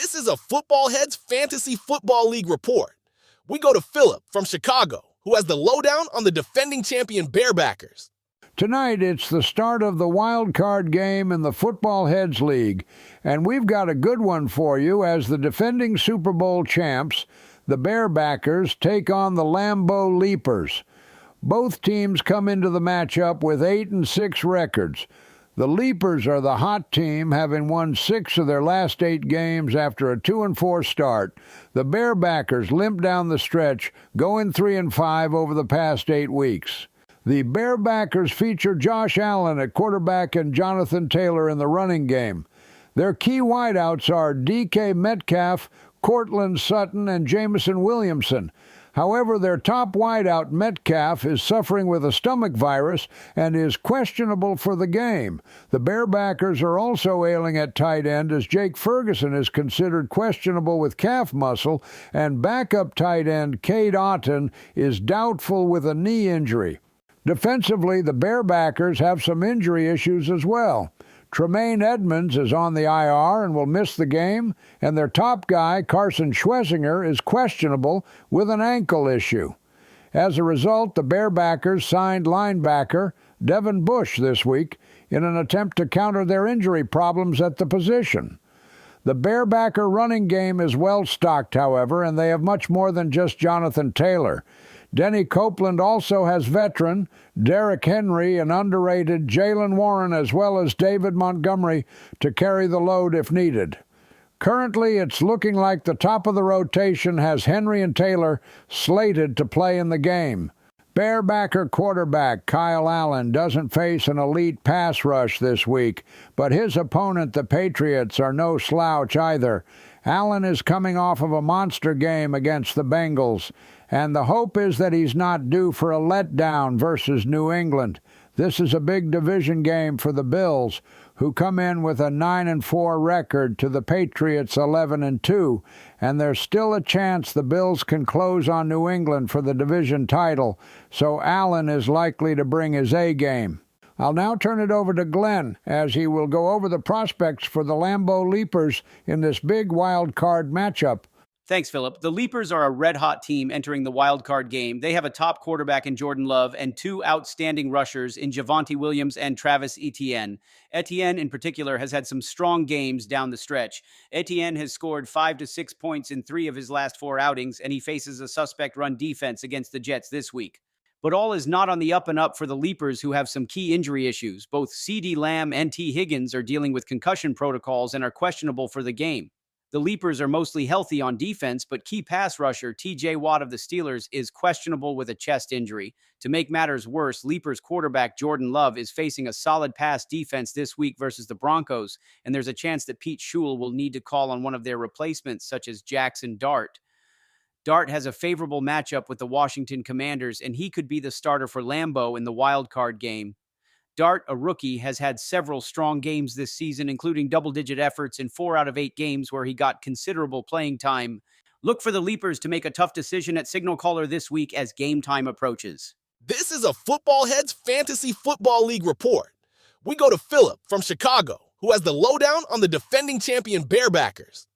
This is a Football Heads Fantasy Football League report. We go to Philip from Chicago, who has the lowdown on the defending champion Bearbackers. Tonight, it's the start of the wild card game in the Football Heads League, and we've got a good one for you as the defending Super Bowl champs, the Bearbackers, take on the Lambeau Leapers. Both teams come into the matchup with 8-6 records. The Leapers are the hot team, having won 6 of their last 8 games after a 2-4 start. The Bearbackers limp down the stretch, going 3-5 over the past 8 weeks. The Bearbackers feature Josh Allen at quarterback and Jonathan Taylor in the running game. Their key wideouts are DK Metcalf, Cortland Sutton, and Jameson Williamson. However, their top wideout, Metcalf, is suffering with a stomach virus and is questionable for the game. The Bearbackers are also ailing at tight end as Jake Ferguson is considered questionable with calf muscle, and backup tight end Cade Otton is doubtful with a knee injury. Defensively, the Bearbackers have some injury issues as well. Tremaine Edmonds is on the IR and will miss the game, and their top guy, Carson Schwesinger, is questionable with an ankle issue. As a result, the Bearbackers signed linebacker Devin Bush this week in an attempt to counter their injury problems at the position. The Bearbacker running game is well stocked, however, and they have much more than just Jonathan Taylor. Denny Copeland also has veteran Derrick Henry and underrated Jaylen Warren, as well as David Montgomery, to carry the load if needed. Currently, it's looking like the top of the rotation has Henry and Taylor slated to play in the game. Bearbacker quarterback Kyle Allen doesn't face an elite pass rush this week, but his opponent, the Patriots, are no slouch either. Allen is coming off of a monster game against the Bengals, and the hope is that he's not due for a letdown versus New England. This is a big division game for the Bills, who come in with a 9-4 record to the Patriots' 11-2, and there's still a chance the Bills can close on New England for the division title, so Allen is likely to bring his A-game. I'll now turn it over to Glenn, as he will go over the prospects for the Lambeau Leapers in this big wild card matchup. Thanks, Philip. The Leapers are a red-hot team entering the wild card game. They have a top quarterback in Jordan Love and 2 outstanding rushers in Javonte Williams and Travis Etienne. Etienne, in particular, has had some strong games down the stretch. Etienne has scored 5 to 6 points in 3 of his last 4 outings, and he faces a suspect run defense against the Jets this week. But all is not on the up and up for the Leapers, who have some key injury issues. Both CeeDee Lamb and T. Higgins are dealing with concussion protocols and are questionable for the game. The Leapers are mostly healthy on defense, but key pass rusher T.J. Watt of the Steelers is questionable with a chest injury. To make matters worse, Leapers quarterback Jordan Love is facing a solid pass defense this week versus the Broncos, and there's a chance that Pete Schul will need to call on one of their replacements, such as Jackson Dart. Dart has a favorable matchup with the Washington Commanders, and he could be the starter for Lambeau in the wild card game. Dart, a rookie, has had several strong games this season, including double-digit efforts in 4 out of 8 games where he got considerable playing time. Look for the Leapers to make a tough decision at Signal Caller this week as game time approaches. This is a Football Heads Fantasy Football League report. We go to Philip from Chicago, who has the lowdown on the defending champion Bearbackers.